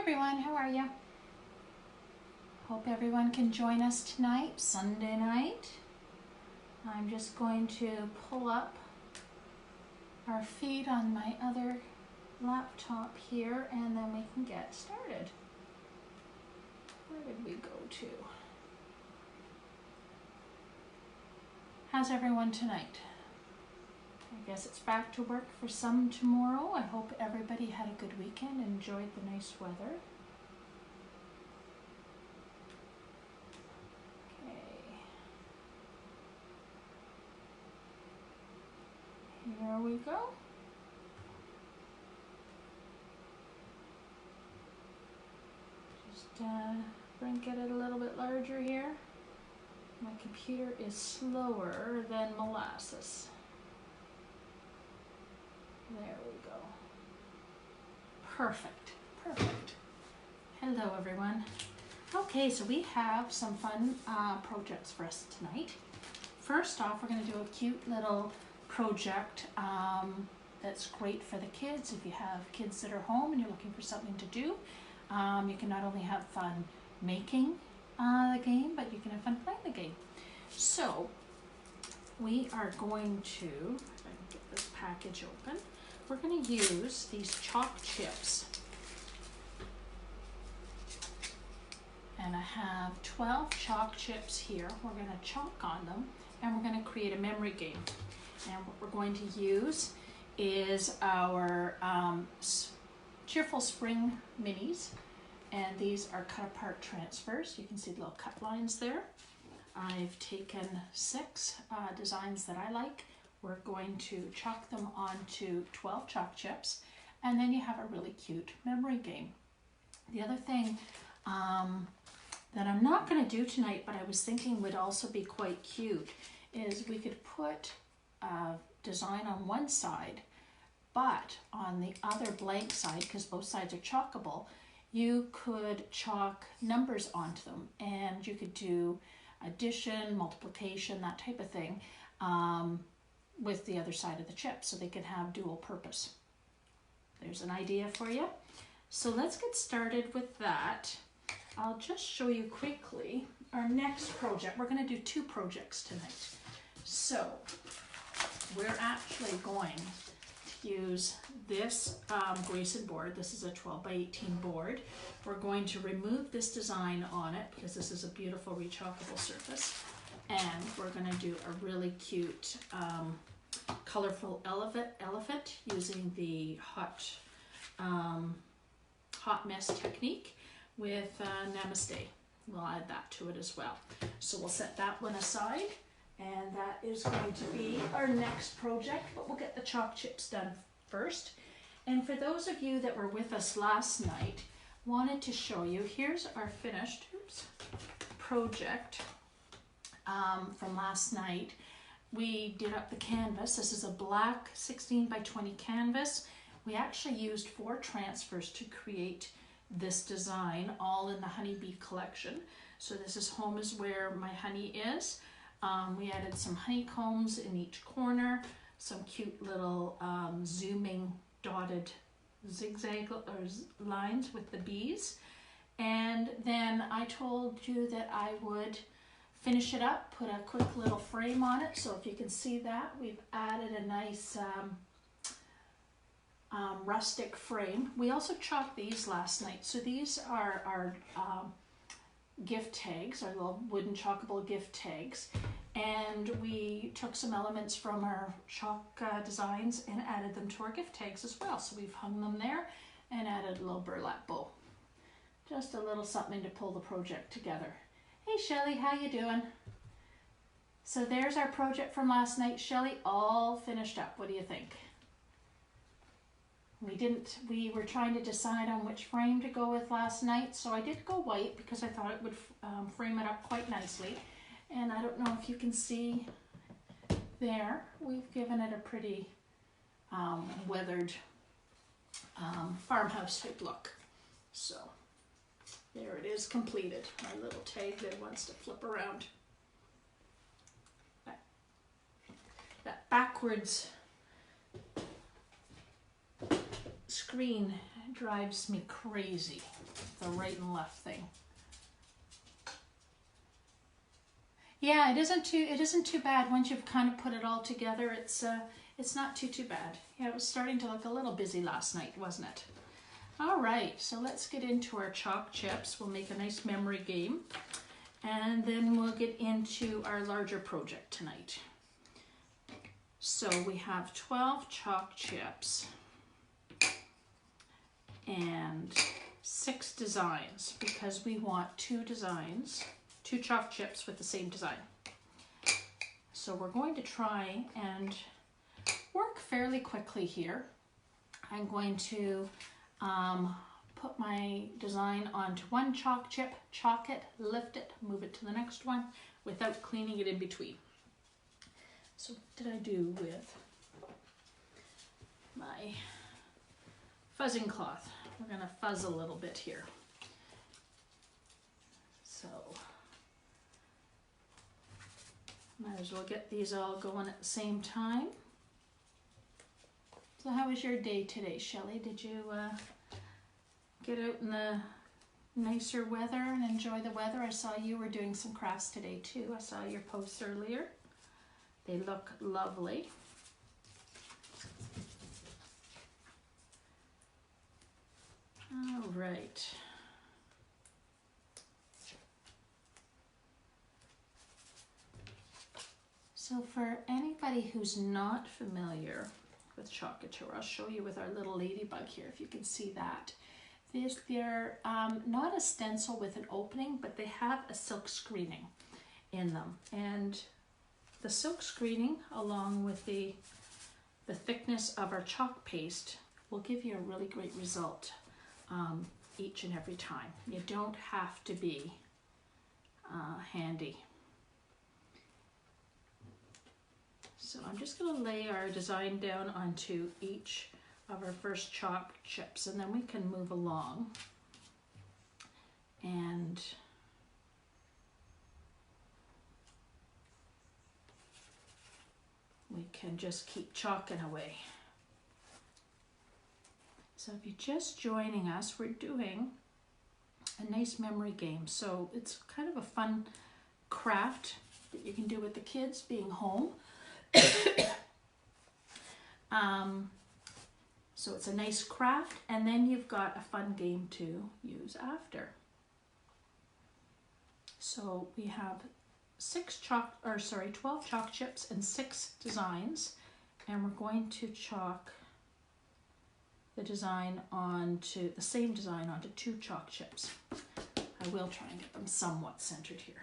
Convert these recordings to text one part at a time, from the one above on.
everyone, how are you? Hope everyone can join us tonight, Sunday night. I'm just going to pull up our feed on my other laptop here and then we can get started. Where did we go to? How's everyone tonight? I guess it's back to work for some tomorrow. I hope everybody had a good weekend, enjoyed the nice weather. Here we go. Just get it a little bit larger here. My computer is slower than molasses. There we go. Perfect, perfect. Hello everyone. Okay, so we have some fun projects for us tonight. First off, we're going to do a cute little project that's great for the kids. If you have kids that are home and you're looking for something to do, you can not only have fun making the game, but you can have fun playing the game. So we are going to, if I can get this package open, we're going to use these chalk chips. And I have 12 chalk chips here. We're going to chalk on them and we're going to create a memory game. And what we're going to use is our Cheerful Spring Minis. And these are cut apart transfers. You can see the little cut lines there. I've taken 6 designs that I like. We're going to chalk them onto 12 chalk chips. And then you have a really cute memory game. The other thing that I'm not going to do tonight, but I was thinking would also be quite cute, is we could put design on one side, but on the other blank side, because both sides are chalkable, you could chalk numbers onto them and you could do addition, multiplication, that type of thing with the other side of the chip so they can have dual purpose. There's an idea for you. So let's get started with that. I'll just show you quickly our next project. We're going to do 2 projects tonight. So we're actually going to use this Grayson board. This is a 12 by 18 board. We're going to remove this design on it because this is a beautiful rechalkable surface. And we're going to do a really cute colorful elephant using the hot mess technique with Namaste. We'll add that to it as well. So we'll set that one aside. And that is going to be our next project, but we'll get the chalk chips done first. And for those of you that were with us last night, wanted to show you, here's our finished project from last night. We did up the canvas. This is a black 16 by 20 canvas. We actually used 4 transfers to create this design, all in the honeybee collection. So this is Home is Where My Honey Is. We added some honeycombs in each corner, some cute little zooming dotted zigzag lines with the bees. And then I told you that I would finish it up, put a quick little frame on it. So if you can see that, we've added a nice rustic frame. We also chalked these last night. So these are our gift tags, our little wooden chalkable gift tags, and we took some elements from our chalk designs and added them to our gift tags as well. So we've hung them there and added a little burlap bow. Just a little something to pull the project together. Hey Shelly, how you doing? So there's our project from last night. Shelly, all finished up. What do you think? We were trying to decide on which frame to go with last night, so I did go white because I thought it would frame it up quite nicely. And I don't know if you can see there, we've given it a pretty weathered farmhouse type look. So there it is, completed. Our little tag that wants to flip around. That backwards screen drives me crazy, the right and left thing. Yeah, it isn't too bad once you've kind of put it all together. It's not too bad. Yeah, it was starting to look a little busy last night, wasn't it? All right, so let's get into our chalk chips. We'll make a nice memory game, and then we'll get into our larger project tonight. So we have 12 chalk chips and 6 designs, because we want 2 chalk chips with the same design. So we're going to try and work fairly quickly here. I'm going to put my design onto one chalk chip, chalk it, lift it, move it to the next one without cleaning it in between. So what did I do with my fuzzing cloth? We're going to fuzz a little bit here. So might as well get these all going at the same time. So how was your day today, Shelley? Did you get out in the nicer weather and enjoy the weather? I saw you were doing some crafts today too. I saw your posts earlier. They look lovely. All right. So for anybody who's not familiar with Chalk Couture, I'll show you with our little ladybug here, if you can see that. They're not a stencil with an opening, but they have a silk screening in them. And the silk screening, along with the thickness of our chalk paste, will give you a really great result each and every time. You don't have to be handy. So I'm just going to lay our design down onto each of our first chalk chips, and then we can move along and we can just keep chalking away. So if you're just joining us, we're doing a nice memory game. So it's kind of a fun craft that you can do with the kids being home. So it's a nice craft, and then you've got a fun game to use after. So we have 12 chalk chips and 6 designs, and we're going to chalk the design onto the same design onto 2 chalk chips. I will try and get them somewhat centered here.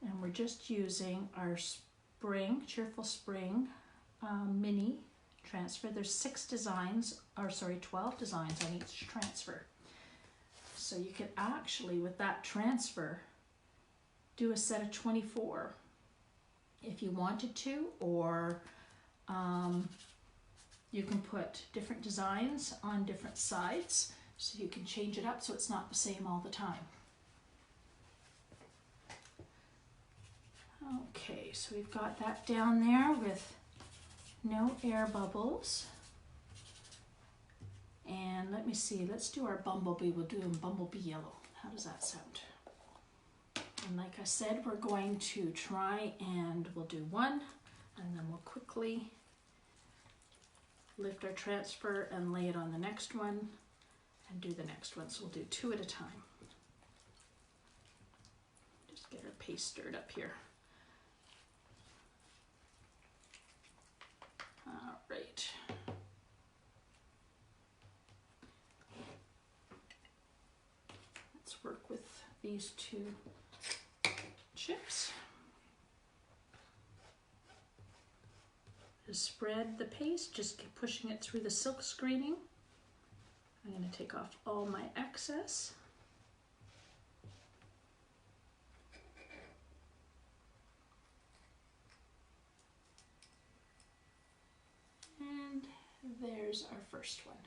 And we're just using our Cheerful Spring mini transfer. There's 12 designs on each transfer. So you could actually, with that transfer, do a set of 24 if you wanted to, or you can put different designs on different sides, so you can change it up so it's not the same all the time. Okay, so we've got that down there with no air bubbles. And let me see, let's do our Bumblebee. We'll do a Bumblebee Yellow. How does that sound? And like I said, we're going to try and we'll do one, and then we'll quickly lift our transfer and lay it on the next one and do the next one. So we'll do 2 at a time. Just get our paste stirred up here. All right. Let's work with these 2 chips. Just spread the paste, just keep pushing it through the silk screening. I'm going to take off all my excess. And there's our first one.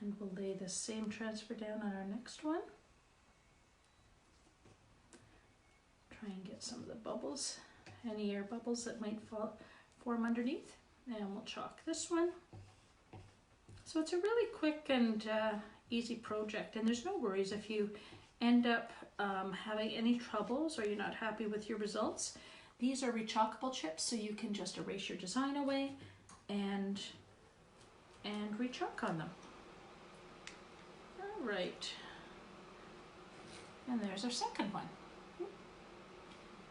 And we'll lay the same transfer down on our next one. Try and get some of the bubbles, any air bubbles that might form underneath. And we'll chalk this one. So it's a really quick and easy project, and there's no worries if you end up having any troubles or you're not happy with your results. These are rechalkable chips, so you can just erase your design away and rechalk on them. All right, and there's our second one.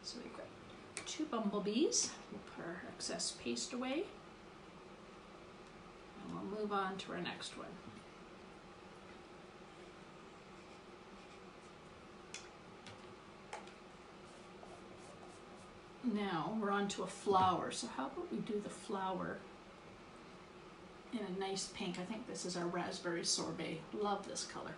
So we've got 2 bumblebees. We'll put our excess paste away, and we'll move on to our next one. Now we're on to a flower. So how about we do the flower in a nice pink? I think this is our raspberry sorbet. Love this color.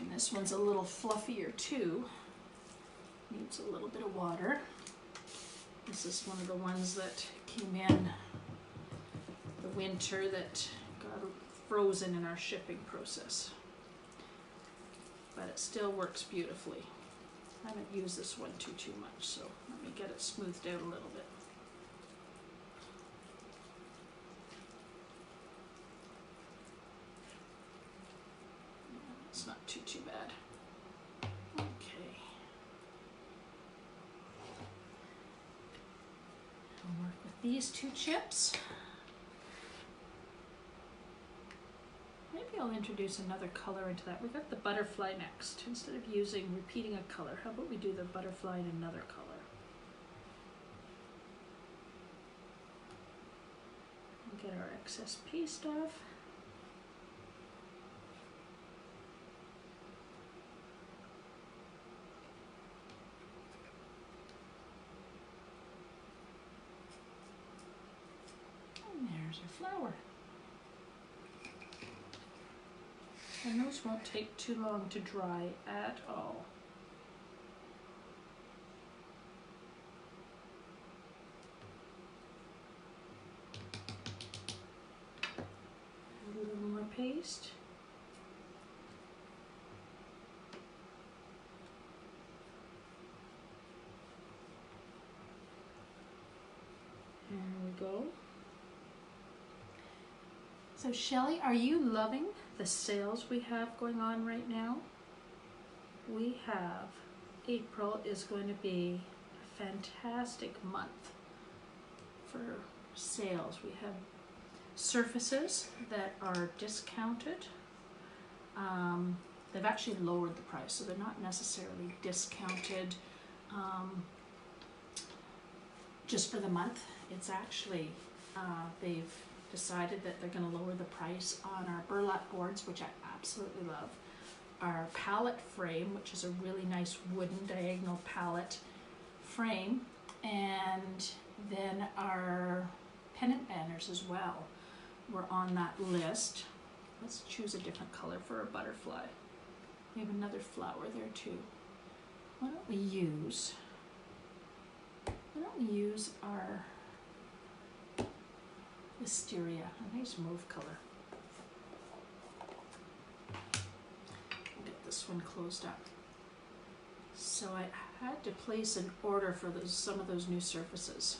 And this one's a little fluffier too. Needs a little bit of water. This is one of the ones that came in the winter that got frozen in our shipping process. But it still works beautifully. I haven't used this one too much, so let me get it smoothed out a little bit. It's not too bad. Okay. I'll work with these 2 chips. Maybe I'll introduce another color into that. We got the butterfly next. Instead of repeating a color, how about we do the butterfly in another color? And get our excess paste off. And there's our flower. And those won't take too long to dry at all. A little more paste. There we go. So Shelley, are you loving the sales we have going on right now? We have, April is going to be a fantastic month for sales. We have surfaces that are discounted. They've actually lowered the price, so they're not necessarily discounted just for the month. It's actually, they've decided that they're going to lower the price on our burlap boards, which I absolutely love. Our palette frame, which is a really nice wooden diagonal palette frame, and then our pennant banners as well were on that list. Let's choose a different color for our butterfly. We have another flower there too. Why don't we use our wisteria, a nice mauve color. We'll get this one closed up. So I had to place an order for some of those new surfaces.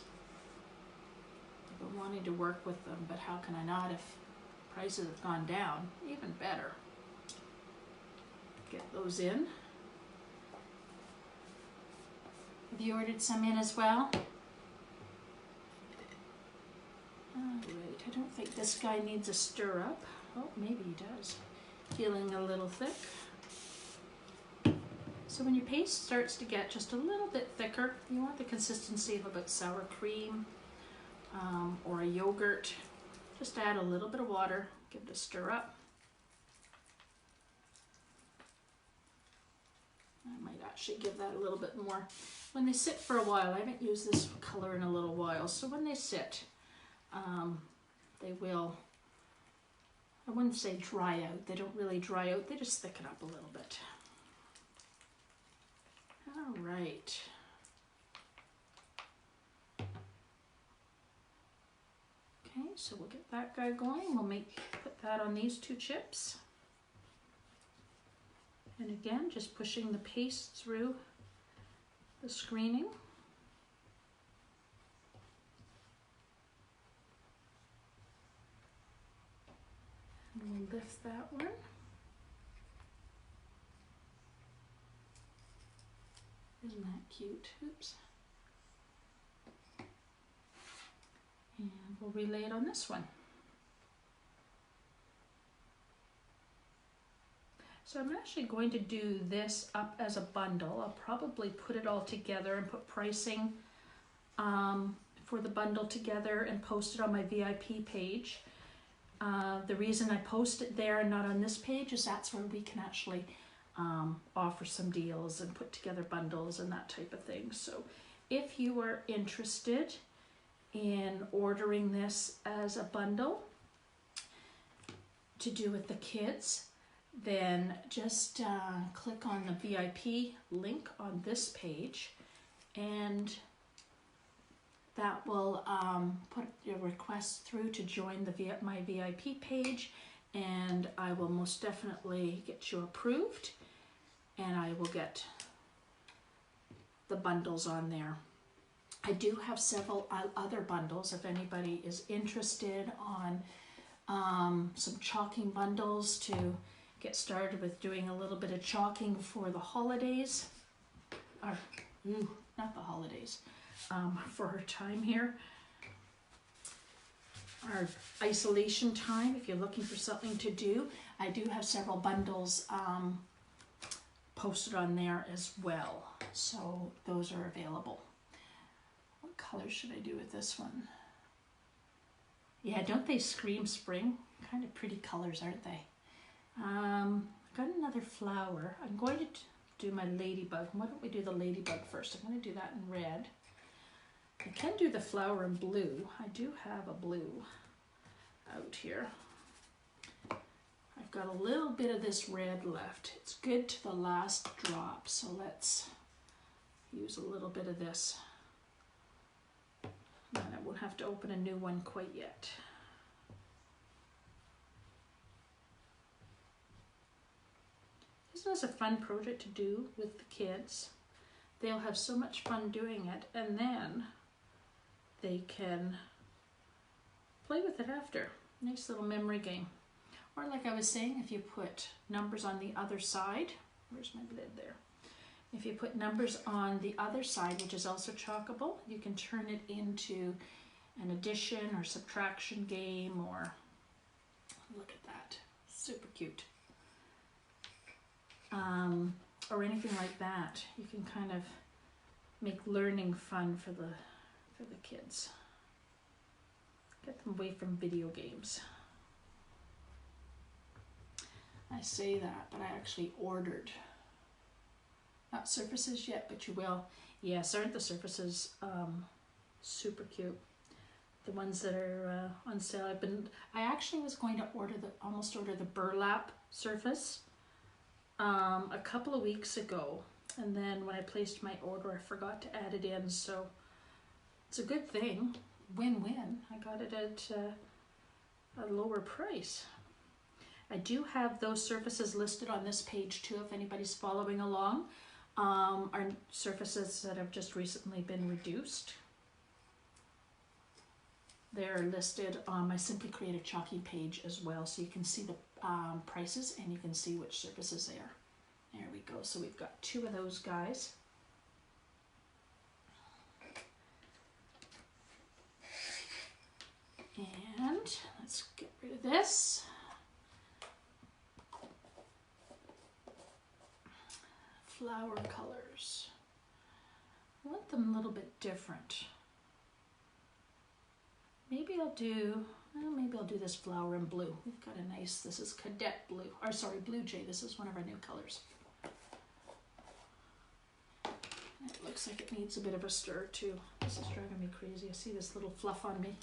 I've been wanting to work with them, but how can I not if prices have gone down? Even better. Get those in. Have you ordered some in as well? Alright, I don't think this guy needs a stir up. Oh, maybe he does. Feeling a little thick. So when your paste starts to get just a little bit thicker, you want the consistency of about sour cream or a yogurt. Just add a little bit of water, give it a stir up. I might actually give that a little bit more. When they sit for a while, I haven't used this color in a little while, so when they sit, they will, I wouldn't say dry out, they don't really dry out, they just thicken up a little bit. All right. Okay, so we'll get that guy going. We'll put that on these 2 chips. And again, just pushing the paste through the screening. lift that one. Isn't that cute? Oops. And we'll relay it on this one. So I'm actually going to do this up as a bundle. I'll probably put it all together and put pricing for the bundle together and post it on my VIP page. The reason I post it there and not on this page is that's where we can actually offer some deals and put together bundles and that type of thing. So if you are interested in ordering this as a bundle to do with the kids, then just click on the VIP link on this page, and that will put your request through to join my VIP page, and I will most definitely get you approved, and I will get the bundles on there. I do have several other bundles if anybody is interested on some chalking bundles to get started with doing a little bit of chalking for the holidays, or not the holidays, for her time here, our isolation time. If you're looking for something to do, I do have several bundles posted on there as well, so those are available. What color should I do with this one? Yeah, don't they scream spring? Kind of pretty colors, aren't they? Got another flower. I'm going to do my ladybug. Why don't we do the ladybug first? I'm going to do that in red. I can do the flower in blue. I do have a blue out here. I've got a little bit of this red left. It's good to the last drop, so let's use a little bit of this. And I won't have to open a new one quite yet. Isn't this a fun project to do with the kids? They'll have so much fun doing it, and then they can play with it after. Nice little memory game. Or like I was saying, if you put numbers on the other side, where's my lid there? If you put numbers on the other side, which is also chalkable, you can turn it into an addition or subtraction game, or look at that, super cute. Or anything like that. You can kind of make learning fun for the kids. Get them away from video games. I say that, but I actually ordered, not surfaces yet, but you will. Yes, aren't the surfaces super cute? The ones that are on sale. I actually was going to almost order the burlap surface a couple of weeks ago, and then when I placed my order I forgot to add it in, so it's a good thing. Win-win. I got it at a lower price. I do have those surfaces listed on this page too, if anybody's following along. Are surfaces that have just recently been reduced. They're listed on my Simply Creative Chalking page as well, so you can see the prices and you can see which surfaces they are. There we go. So we've got two of those guys. And let's get rid of this. Flower colors. I want them a little bit different. Maybe I'll do this flower in blue. We've got a nice, this is cadet blue, or sorry, blue jay. This is one of our new colors. It looks like it needs a bit of a stir too. This is driving me crazy. I see this little fluff on me.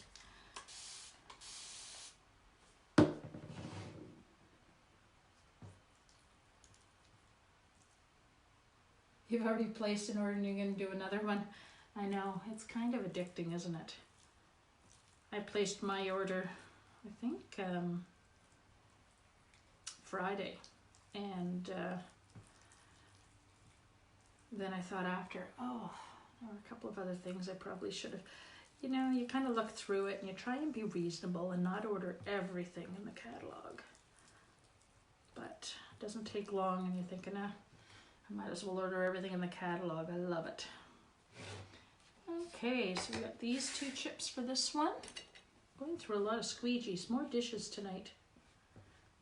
You've already placed an order and you're going to do another one. I know, it's kind of addicting, isn't it? I placed my order, I think, Friday, and then I thought after, oh, there were a couple of other things I probably should have. You know, you kind of look through it and you try and be reasonable and not order everything in the catalog. but it doesn't take long and you're thinking, I might as well order everything in the catalog. I love it. Okay, so we got these 2 chips for this one. Going through a lot of squeegees, more dishes tonight.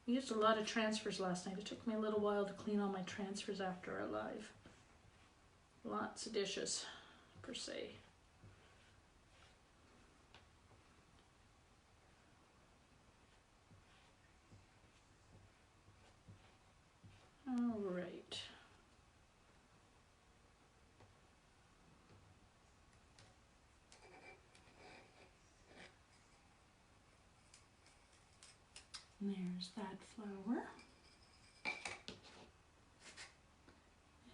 We used a lot of transfers last night. It took me a little while to clean all my transfers after our live. Lots of dishes, per se. All right. There's that flower.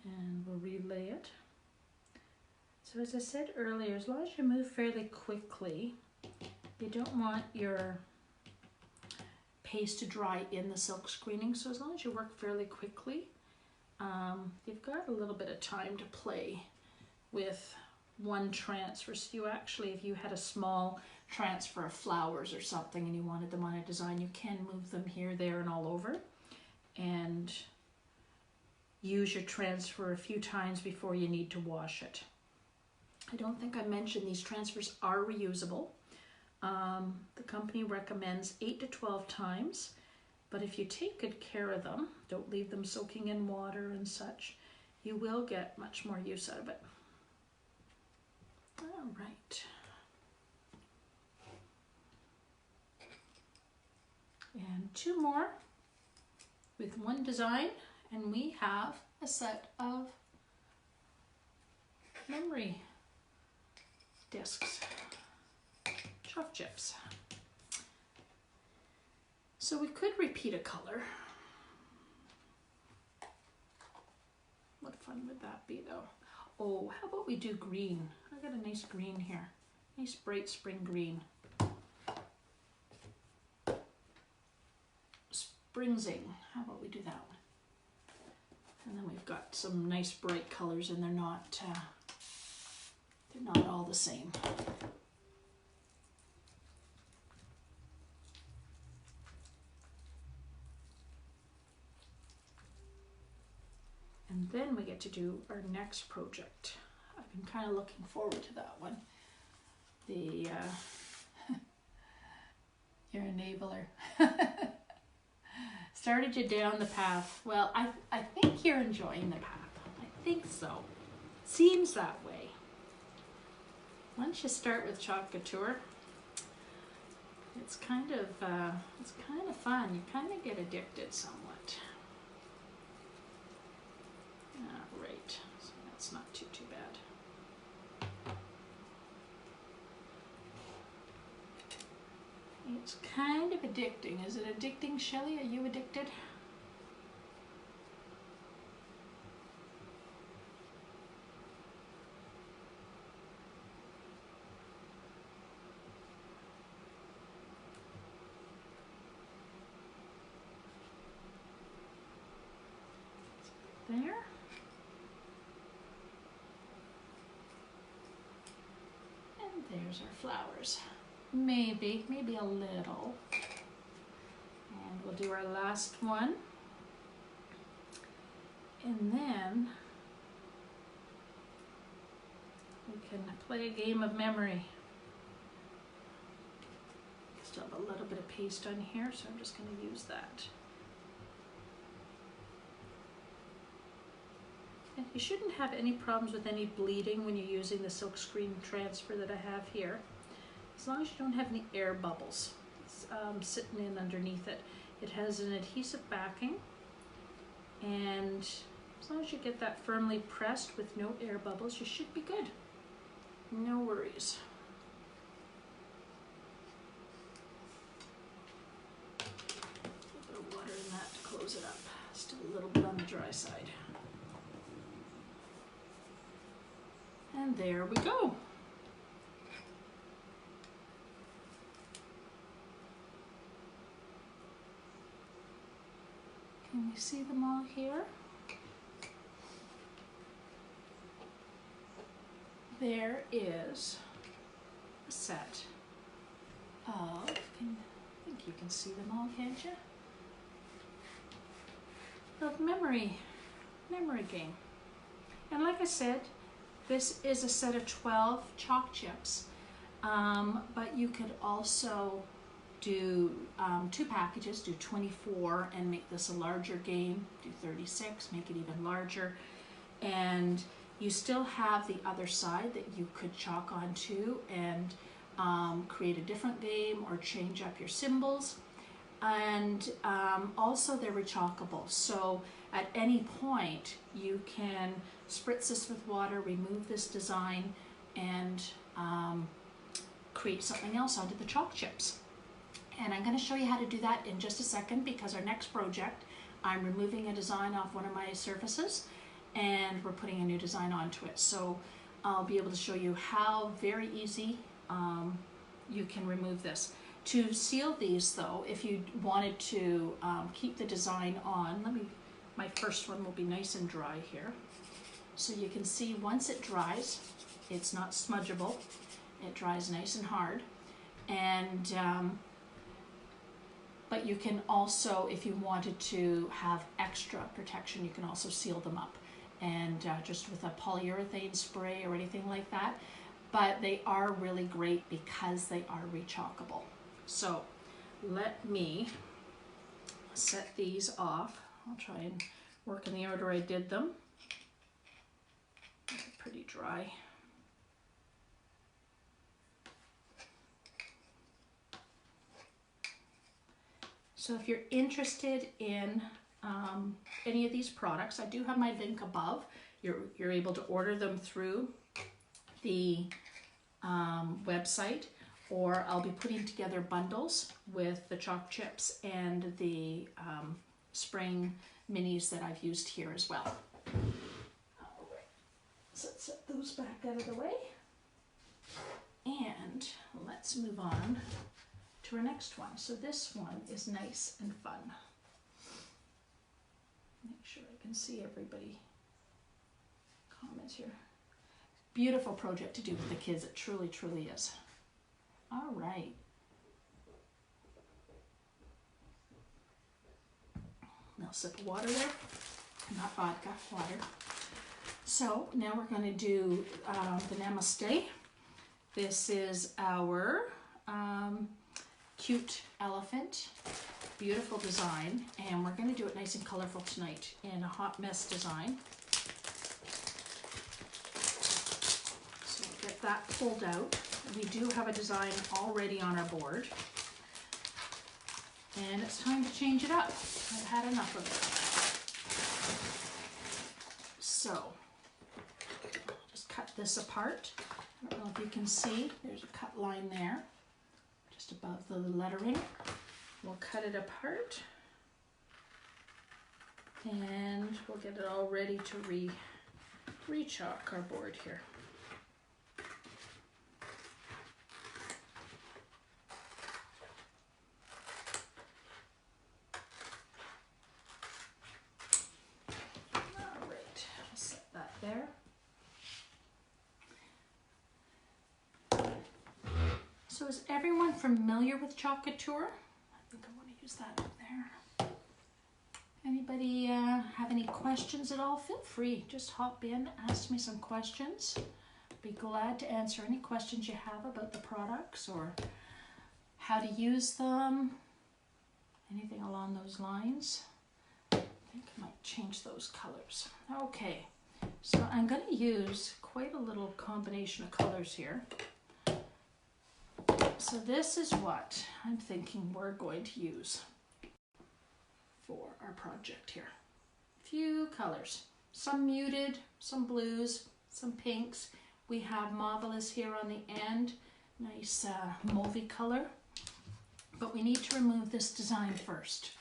And we'll relay it. So as I said earlier, as long as you move fairly quickly, you don't want your paste to dry in the silk screening. So as long as you work fairly quickly, you've got a little bit of time to play with one transfer. So you actually, if you had a small transfer of flowers or something and you wanted them on a design, you can move them here, there, and all over, and use your transfer a few times before you need to wash it. I don't think I mentioned these transfers are reusable. The company recommends 8 to 12 times, but if you take good care of them, don't leave them soaking in water and such, you will get much more use out of it. All right. And 2 more with 1 design, and we have a set of memory discs, chalk chips. So we could repeat a color. What fun would that be though? Oh, how about we do green? I got a nice green here. Nice bright spring green. Spring Zing. How about we do that one? And then we've got some nice bright colors, and they're not all the same. And then we get to do our next project. I've been kind of looking forward to that one. The your enabler. Started you down the path. Well, I think you're enjoying the path. I think so. Seems that way. Once you start with Chalk Couture, it's kind of fun. You kind of get addicted somewhat. Right, so that's not too bad. It's kind of addicting. Is it addicting, Shelley? Are you addicted? There. And there's our flowers. Maybe a little. And we'll do our last one. And then we can play a game of memory. Still have a little bit of paste on here, so I'm just going to use that. And you shouldn't have any problems with any bleeding when you're using the silk screen transfer that I have here. As long as you don't have any air bubbles sitting in underneath it. It has an adhesive backing, and as long as you get that firmly pressed with no air bubbles, you should be good. No worries. A little bit of water in that to close it up. Still a little bit on the dry side. And there we go. Can we see them all here? There is a set of, I think you can see them all, can't you? of memory game. And like I said, this is a set of 12 chalk chips, but you could also do 2 packages, do 24 and make this a larger game, do 36, make it even larger, and you still have the other side that you could chalk onto and create a different game or change up your symbols. And also they're rechalkable, so at any point you can spritz this with water, remove this design, and create something else onto the chalk chips. And I'm going to show you how to do that in just a second, because our next project, I'm removing a design off one of my surfaces and we're putting a new design onto it. So I'll be able to show you how very easy you can remove this. To seal these though, if you wanted to keep the design on, my first one will be nice and dry here. So you can see once it dries, it's not smudgeable. It dries nice and hard. And but you can also, if you wanted to have extra protection, you can also seal them up, and just with a polyurethane spray or anything like that. But they are really great because they are rechalkable. So let me set these off. I'll try and work in the order I did them. They're pretty dry. So if you're interested in any of these products, I do have my link above. You're able to order them through the website, or I'll be putting together bundles with the chalk chips and the spring minis that I've used here as well. All right, so let's set those back out of the way. And let's move on to our next one. So this one is nice and fun. Make sure I can see everybody comments here. Beautiful project to do with the kids. It truly, truly is. All right. Now sip of water there, not vodka, water. So now we're going to do the Namaste. This is our cute elephant, beautiful design, and we're going to do it nice and colorful tonight in a hot mess design. So we'll get that pulled out. We do have a design already on our board, and it's time to change it up. I've had enough of it. So just cut this apart. I don't know if you can see, there's a cut line there just above the lettering. We'll cut it apart and we'll get it all ready to re-chalk our board here. All right, I'll set that there. So is everyone familiar with Chalk Couture? I think I want to use that up there. Anybody have any questions at all? Feel free, just hop in, ask me some questions. Be glad to answer any questions you have about the products or how to use them, anything along those lines. I think I might change those colors. Okay, so I'm going to use quite a little combination of colors here. So this is what I'm thinking we're going to use for our project here. A few colors, some muted, some blues, some pinks. We have Marvelous here on the end, nice mauvey color. But we need to remove this design first.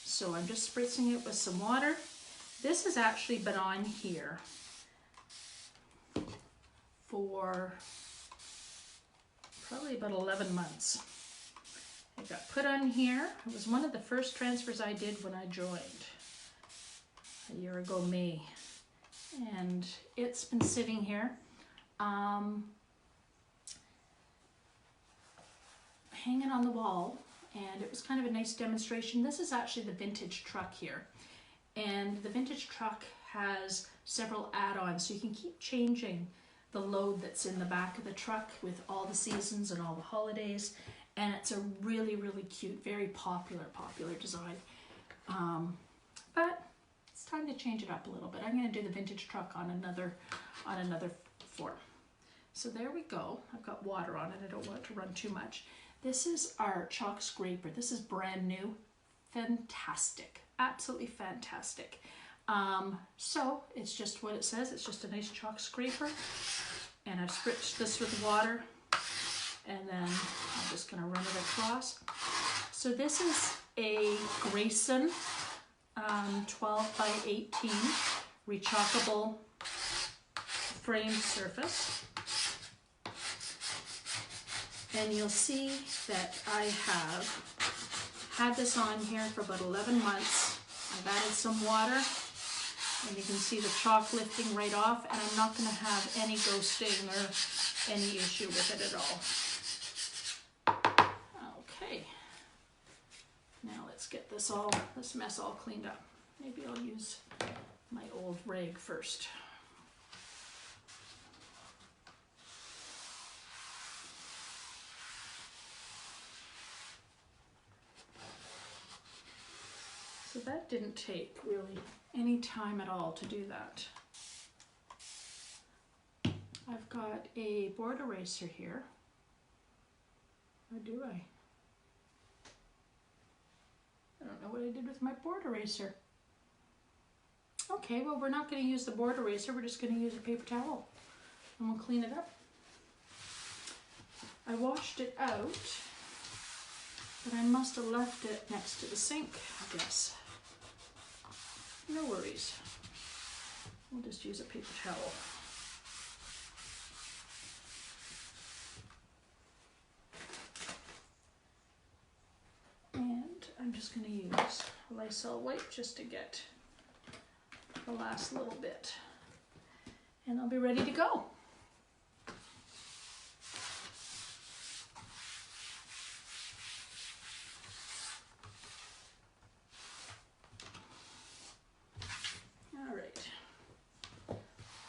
So I'm just spritzing it with some water. This has actually been on here for probably about 11 months. It got put on here. It was one of the first transfers I did when I joined a year ago, May. And it's been sitting here, hanging on the wall, and it was kind of a nice demonstration. This is actually the vintage truck here, and the vintage truck has several add-ons, so you can keep changing the load that's in the back of the truck with all the seasons and all the holidays, and it's a really, really cute, very popular design. But it's time to change it up a little bit. I'm going to do the vintage truck on another form. So there we go. I've got water on it. I don't want it to run too much. This is our chalk scraper. This is brand new. Fantastic. Absolutely fantastic. So it's just what it says. It's just a nice chalk scraper. And I've spritzed this with water. And then I'm just going to run it across. So this is a Grayson 12 by 18 rechalkable frame surface. And you'll see that I have had this on here for about 11 months. I've added some water, and you can see the chalk lifting right off, and I'm not going to have any ghosting or any issue with it at all. Okay, now let's get this mess all cleaned up. Maybe I'll use my old rag first. So that didn't take really any time at all to do that. I've got a board eraser here. Or do I? I don't know what I did with my board eraser. Okay, well, we're not going to use the board eraser. We're just going to use a paper towel, and we'll clean it up. I washed it out, but I must have left it next to the sink, I guess. No worries. We'll just use a paper towel. And I'm just going to use a Lysol wipe just to get the last little bit. And I'll be ready to go.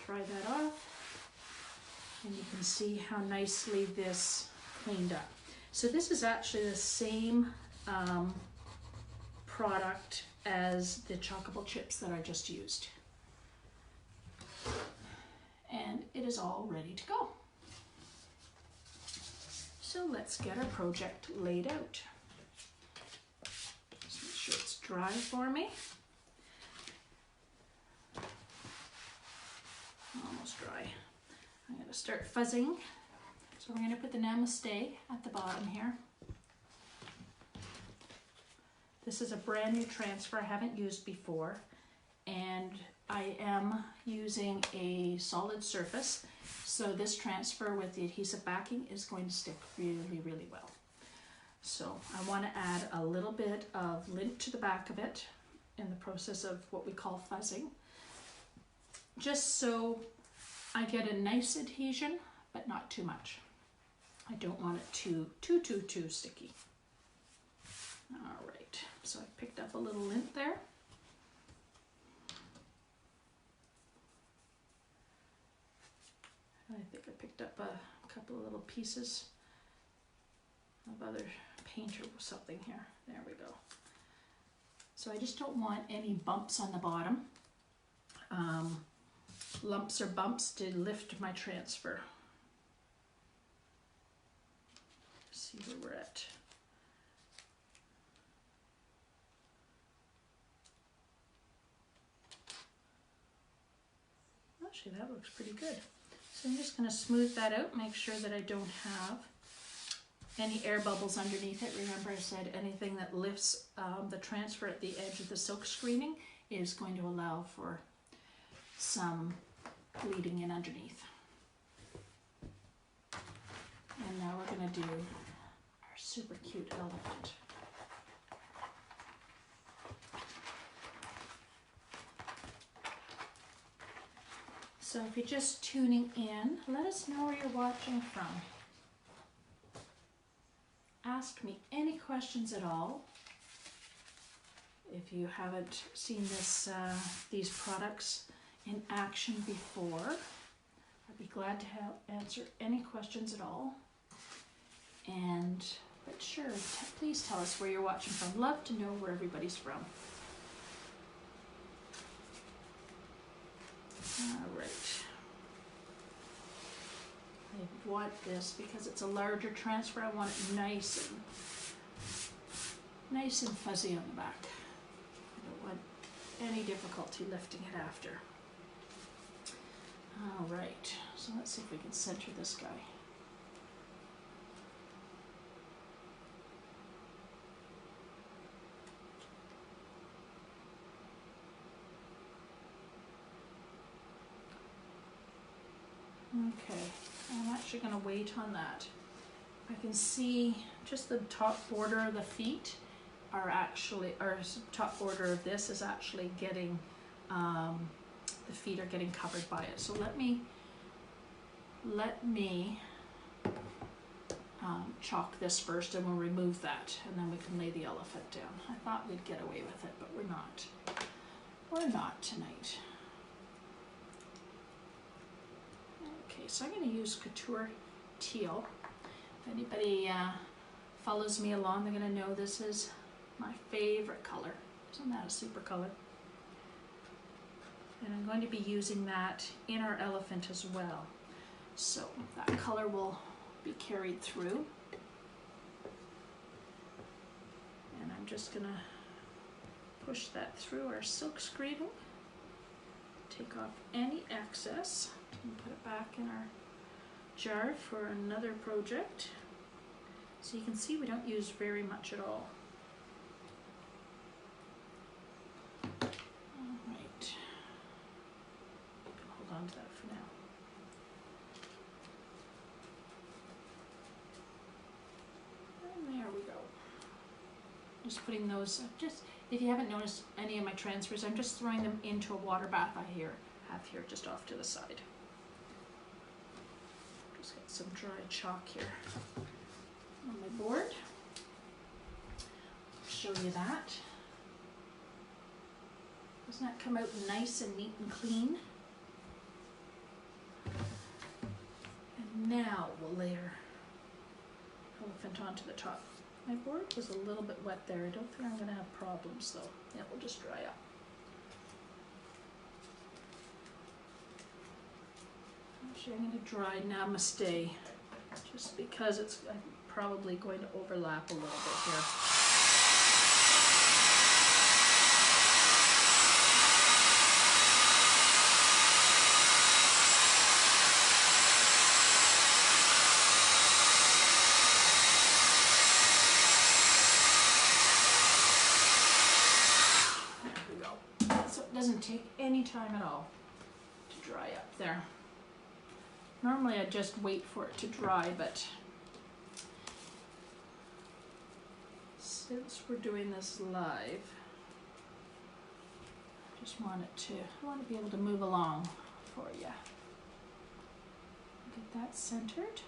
Dry that off, and you can see how nicely this cleaned up. So this is actually the same product as the chalkable chips that I just used. And it is all ready to go. So let's get our project laid out. Just make sure it's dry for me. Almost dry. I'm going to start fuzzing. So we're going to put the Namaste at the bottom here. This is a brand new transfer I haven't used before, and I am using a solid surface, so this transfer with the adhesive backing is going to stick really, really well. So I want to add a little bit of lint to the back of it in the process of what we call fuzzing, just so I get a nice adhesion, but not too much. I don't want it too sticky. All right, so I picked up a little lint there. I think I picked up a couple of little pieces of other paint or something here. There we go. So I just don't want any bumps on the bottom. Lumps or bumps to lift my transfer. See where we're at. Actually, that looks pretty good. So I'm just going to smooth that out, make sure that I don't have any air bubbles underneath it. Remember, I said anything that lifts the transfer at the edge of the silk screening is going to allow for some bleeding in underneath. And now we're going to do our super cute elephant. So if you're just tuning in, let us know where you're watching from. ask me any questions at all. If you haven't seen these products in action before, I'd be glad to answer any questions at all. But sure, please tell us where you're watching from. Love to know where everybody's from. All right. I want this because it's a larger transfer. I want it nice and fuzzy on the back. I don't want any difficulty lifting it after. All right, so let's see if we can center this guy. Okay, I'm actually going to wait on that. I can see just the top border of the feet are actually, or top border of this is actually getting, the feet are getting covered by it. So let me chalk this first, and we'll remove that, and then we can lay the elephant down. I thought we'd get away with it, but we're not. We're not tonight. Okay, so I'm going to use Couture Teal. If anybody follows me along, they're going to know this is my favorite color. Isn't that a super color? And I'm going to be using that in our elephant as well. So that color will be carried through. And I'm just going to push that through our silk screening. Take off any excess and put it back in our jar for another project. So you can see we don't use very much at all. Alright, hold on to that for now. And there we go. Just putting those, if you haven't noticed any of my transfers, I'm just throwing them into a water bath I have here just off to the side. Just got some dry chalk here on my board. I'll show you that. Doesn't that come out nice and neat and clean? And now we'll layer elephant onto the top. My board was a little bit wet there. I don't think I'm going to have problems though. Yeah, we'll just dry up. Actually, I'm going to dry Namaste just because I'm probably going to overlap a little bit here. Doesn't take any time at all to dry up there. Normally I just wait for it to dry, but since we're doing this live, I want to be able to move along for you. Get that centered.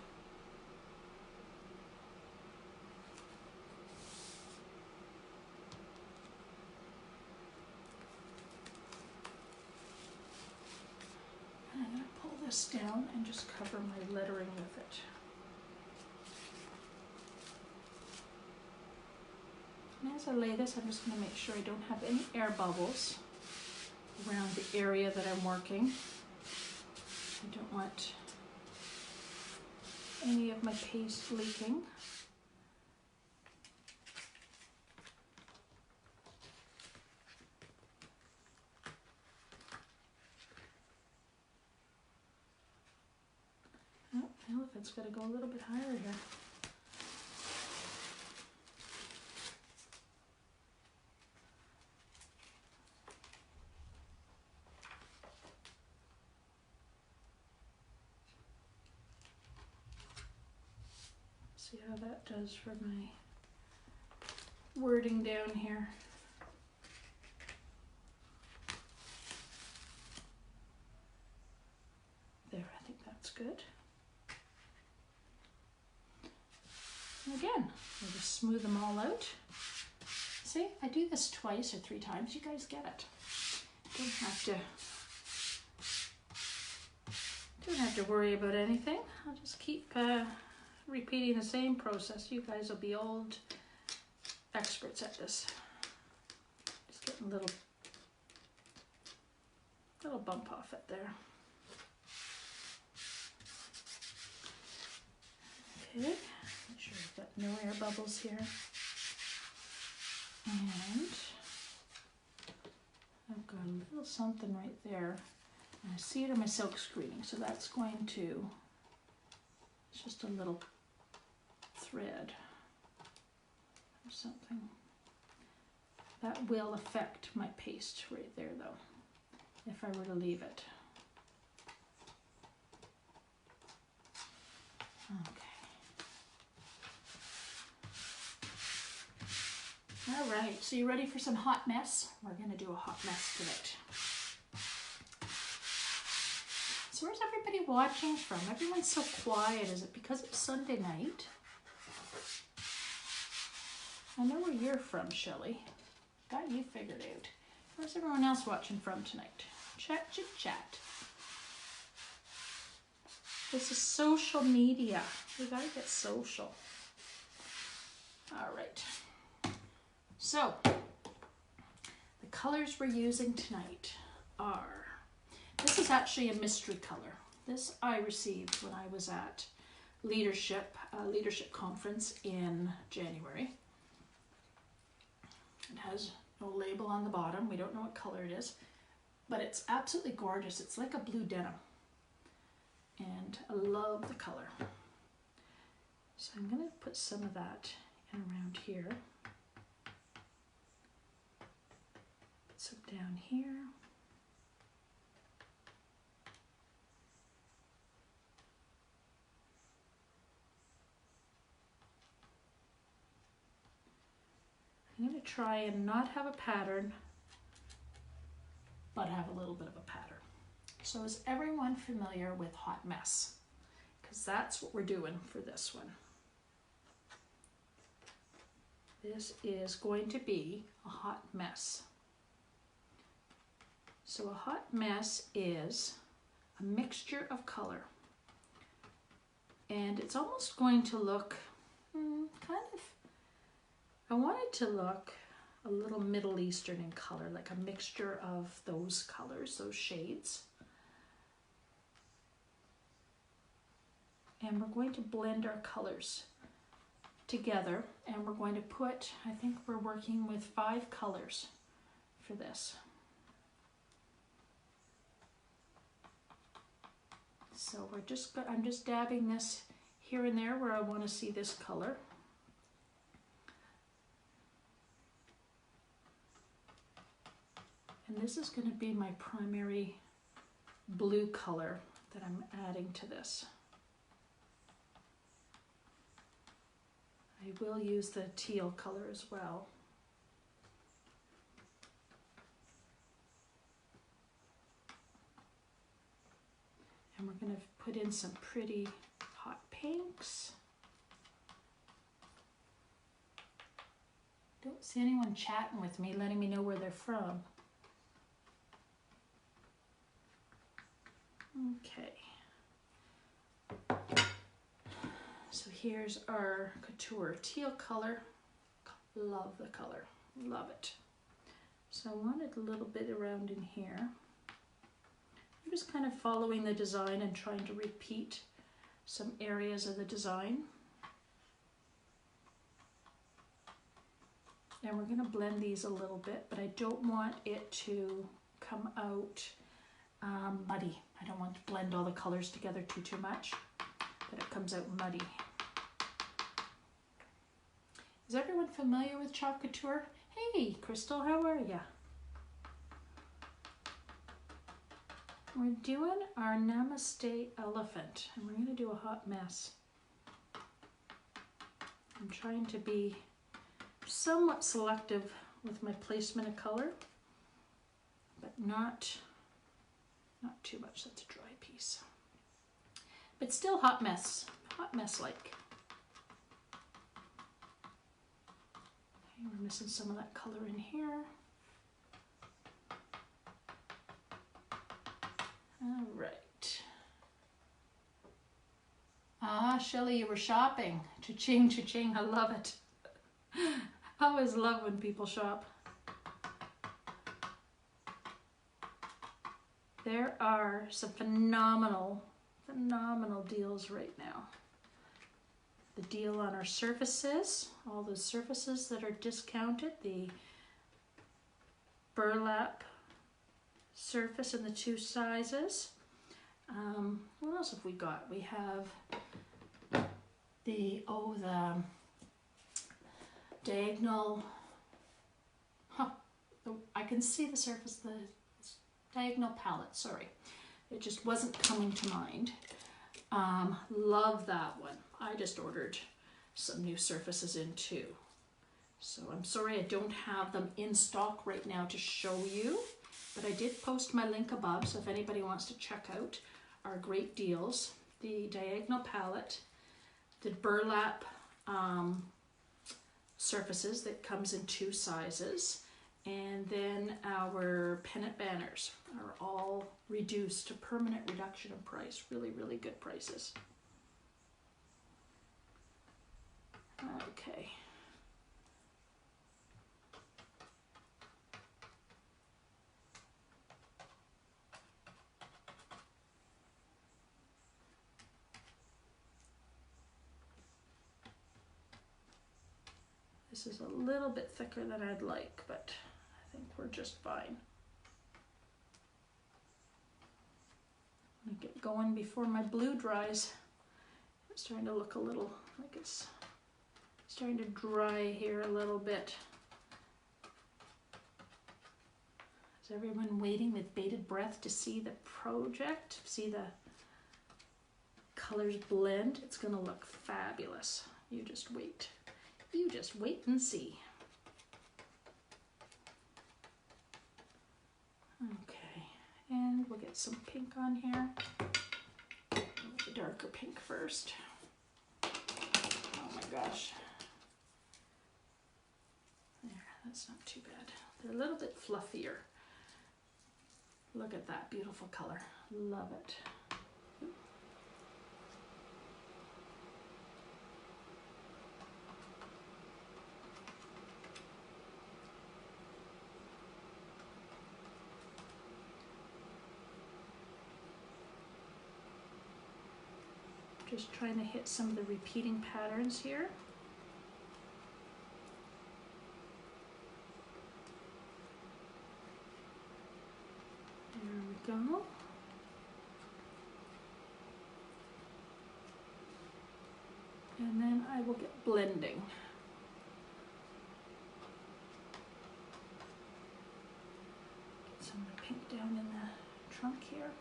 I'm going to pull this down and just cover my lettering with it. And as I lay this, I'm just going to make sure I don't have any air bubbles around the area that I'm working. I don't want any of my paste leaking. Elephant's got to go a little bit higher here. See how that does for my wording down here. There, I think that's good. And again, we'll just smooth them all out. See, I do this twice or 3 times. You guys get it. Don't have to worry about anything. I'll just keep repeating the same process. You guys will be old experts at this. Just getting a little bump off it there. Okay, make sure we've got no air bubbles here. And I've got a little something right there. And I see it in my silk screening, so that's going to, it's just a little thread or something. That will affect my paste right there though, if I were to leave it. Okay. All right, so you ready for some hot mess? We're gonna do a hot mess tonight. So where's everybody watching from? Everyone's so quiet. Is it because it's Sunday night? I know where you're from, Shelley. Got you figured out. Where's everyone else watching from tonight? Chat, chit, chat. This is social media. We gotta get social. All right. So, the colors we're using tonight are, this is actually a mystery color. This I received when I was at leadership conference in January. It has no label on the bottom. We don't know what color it is, but it's absolutely gorgeous. It's like a blue denim, and I love the color. So I'm going to put some of that in around here. Put some down here. I'm going to try and not have a pattern, but have a little bit of a pattern. So is everyone familiar with hot mess? Because that's what we're doing for this one. This is going to be a hot mess. So a hot mess is a mixture of color. And it's almost going to look kind of, I want it to look a little Middle Eastern in color, like a mixture of those colors, those shades. And we're going to blend our colors together, and we're going to put, I think we're working with 5 colors for this. So I'm just dabbing this here and there where I want to see this color. And this is going to be my primary blue color that I'm adding to this. I will use the teal color as well. And we're going to put in some pretty hot pinks. Don't see anyone chatting with me, letting me know where they're from. Okay. So here's our couture teal color. Love the color, love it. So I wanted a little bit around in here. I'm just kind of following the design and trying to repeat some areas of the design. And we're going to blend these a little bit, but I don't want it to come out muddy. I don't want to blend all the colors together too much, but it comes out muddy. Is everyone familiar with Chalk Couture? Hey, Crystal, how are ya? We're doing our Namaste elephant, and we're going to do a hot mess. I'm trying to be somewhat selective with my placement of color, but not too much. That's a dry piece. But still hot mess like. We're missing some of that color in here. All right. Ah, Shelley, you were shopping. Cha-ching, cha-ching, I love it. I always love when people shop. There are some phenomenal deals right now. The deal on our surfaces, all the surfaces that are discounted, the burlap surface in the 2 sizes. What else have we got? We have the diagonal, I can see the surface, the diagonal palette, sorry. It just wasn't coming to mind. Love that one. I just ordered some new surfaces in too. So I'm sorry I don't have them in stock right now to show you, but I did post my link above, so if anybody wants to check out our great deals, the diagonal palette, the burlap surfaces that comes in 2 sizes, and then our pennant banners are all reduced to permanent reduction in price. Really, really good prices. Okay. This is a little bit thicker than I'd like, but I think we're just fine. Let me get going before my blue dries. It's starting to look a little like it's starting to dry here a little bit. Is everyone waiting with bated breath to see the project? See the colors blend? It's gonna look fabulous. You just wait. You just wait and see. Okay, and we'll get some pink on here. The darker pink first. Oh my gosh. There, that's not too bad. They're a little bit fluffier. Look at that beautiful color. Love it. Just trying to hit some of the repeating patterns here. There we go. And then I will get blending. Get some of the pink down in the trunk here.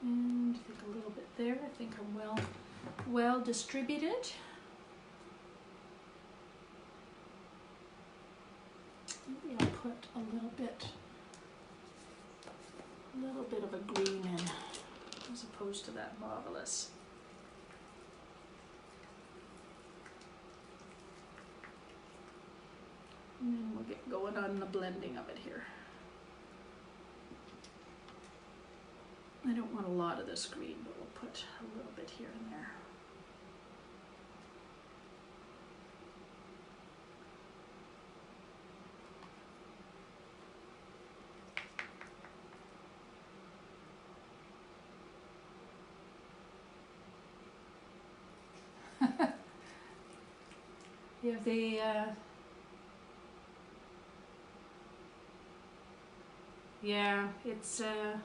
And I think a little bit there. I think I'm well distributed. Maybe I'll put a little bit of a green in as opposed to that marvelous. And then we'll get going on the blending of it here. I don't want a lot of this green, but we'll put a little bit here and there. You have the yeah, it's a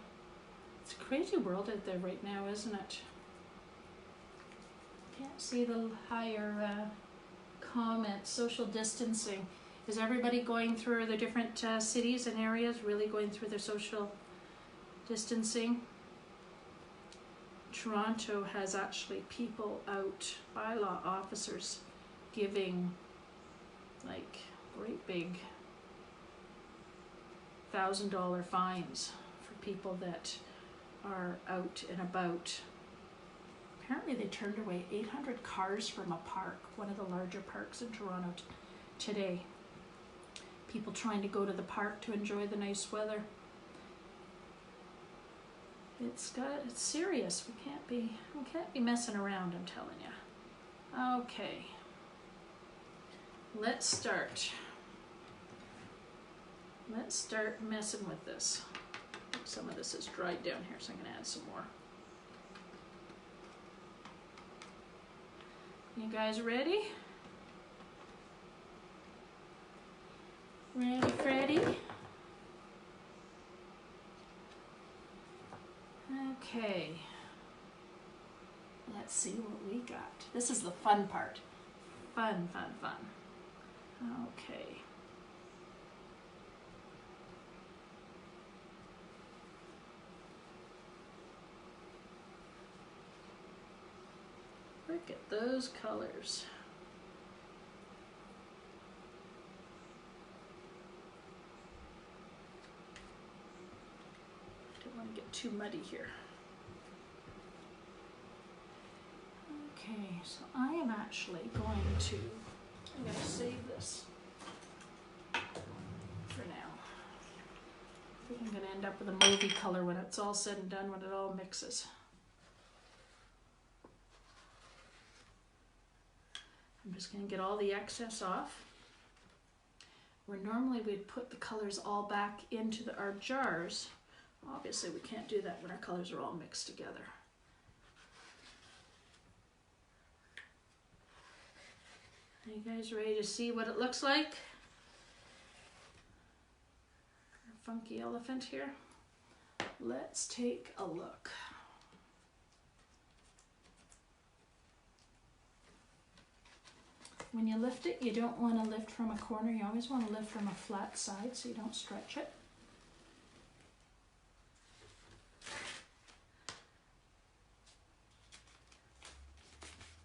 crazy world out there right now, isn't it? Can't see the higher comments. Social distancing. Is everybody going through the different cities and areas really going through their social distancing? Toronto has actually people out, bylaw officers, giving like great big $1,000 fines for people that are out and about. Apparently they turned away 800 cars from a park, one of the larger parks in Toronto today. People trying to go to the park to enjoy the nice weather. It's serious. We can't be messing around, I'm telling you. Okay. Let's start messing with this. Some of this is dried down here, so I'm going to add some more. You guys ready? Ready, Freddy? Okay. Let's see what we got. This is the fun part. Fun. Okay. Look at those colors. Don't want to get too muddy here. Okay, so I am actually going to, I'm going to save this for now. I think I'm going to end up with a movie color when it's all said and done, when it all mixes. I'm just going to get all the excess off. Where normally we'd put the colors all back into our jars, obviously we can't do that when our colors are all mixed together. Are you guys ready to see what it looks like? Our funky elephant here. Let's take a look. When you lift it, you don't want to lift from a corner. You always want to lift from a flat side so you don't stretch it.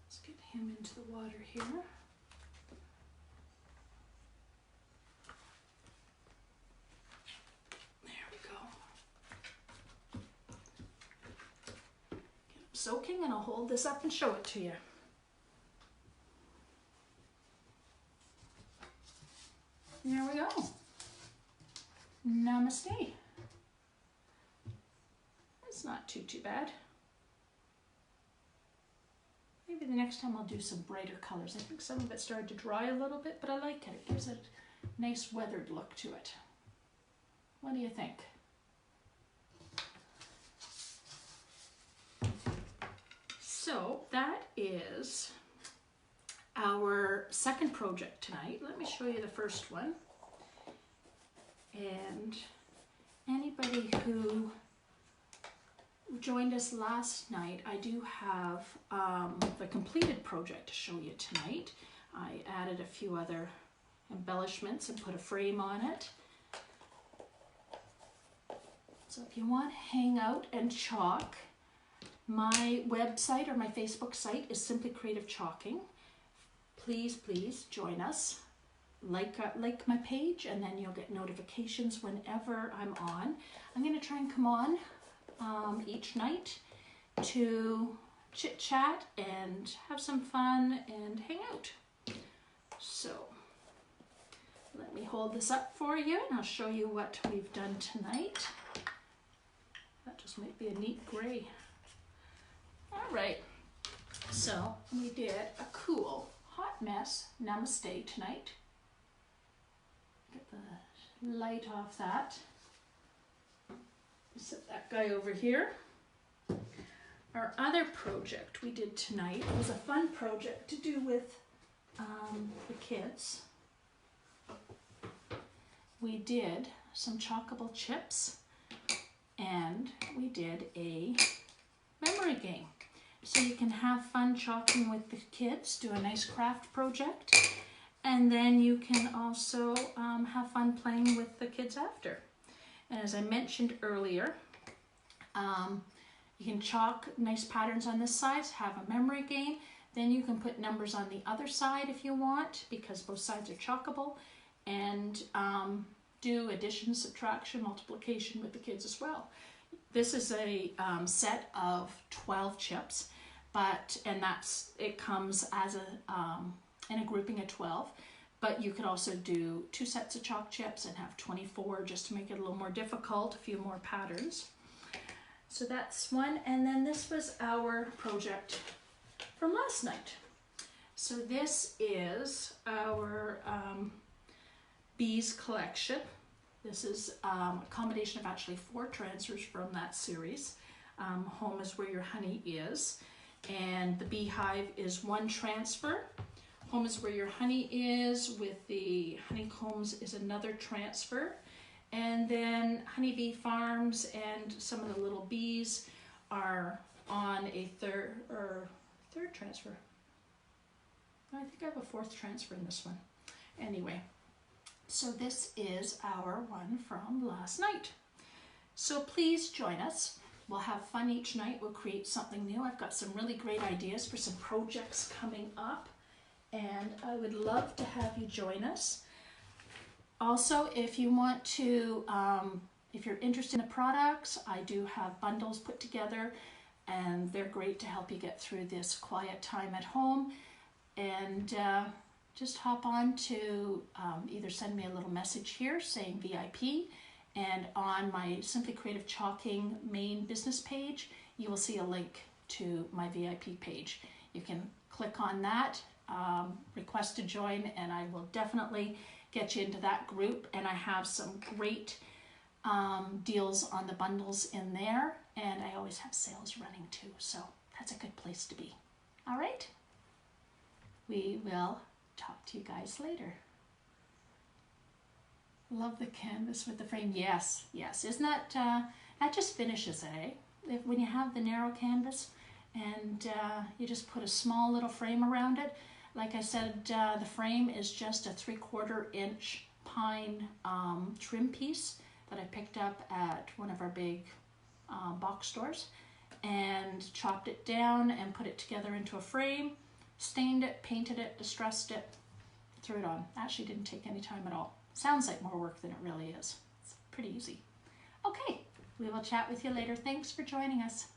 Let's get him into the water here. There we go. Get him soaking, and I'll hold this up and show it to you. There we go. Namaste. It's not too bad. Maybe the next time I'll do some brighter colors. I think some of it started to dry a little bit, but I like it. It gives it a nice weathered look to it. What do you think? So that is our second project tonight. Let me show you the first one. And anybody who joined us last night, I do have the completed project to show you tonight. I added a few other embellishments and put a frame on it. So if you want to hang out and chalk, my website or my Facebook site is Simply Creative Chalking. Please join us. Like my page, and then you'll get notifications whenever I'm on. I'm going to try and come on each night to chit chat and have some fun and hang out. So let me hold this up for you and I'll show you what we've done tonight. That just might be a neat gray. All right, so we did a cool hot mess Namaste tonight. Get the light off that. Set that guy over here. Our other project we did tonight was a fun project to do with the kids. We did some chalkable chips and we did a memory game. So you can have fun chalking with the kids, do a nice craft project, and then you can also have fun playing with the kids after. And as I mentioned earlier, You can chalk nice patterns on this side, have a memory game. Then you can put numbers on the other side if you want, because both sides are chalkable, and do addition, subtraction, multiplication with the kids as well. This is a set of 12 chips, and it comes as in a grouping of 12. But you could also do 2 sets of chalk chips and have 24 just to make it a little more difficult, a few more patterns. So that's one, and then this was our project from last night. So this is our bees collection. This is a combination of actually 4 transfers from that series. Home is where your honey is, and the beehive is 1 transfer. Home is where your honey is, with the honeycombs is another transfer. And then honeybee farms and some of the little bees are on a third transfer. I think I have a 4th transfer in this one. Anyway, so this is our one from last night. So please join us. We'll have fun each night. We'll create something new. I've got some really great ideas for some projects coming up, and I would love to have you join us. Also, if you want to, if you're interested in the products, I do have bundles put together, and they're great to help you get through this quiet time at home. And just hop on to either send me a little message here saying VIP, and on my Simply Creative Chalking main business page, you will see a link to my VIP page. You can click on that, request to join, and I will definitely get you into that group. And I have some great deals on the bundles in there, and I always have sales running too, so that's a good place to be. All right, we will talk to you guys later. Love the canvas with the frame. Yes, isn't that that just finishes it, eh? When you have the narrow canvas and you just put a small little frame around it. Like I said, the frame is just a 3/4 inch pine trim piece that I picked up at one of our big box stores, and chopped it down and put it together into a frame, stained it, painted it, distressed it, threw it on. Actually didn't take any time at all. Sounds like more work than it really is. It's pretty easy. Okay, we will chat with you later. Thanks for joining us.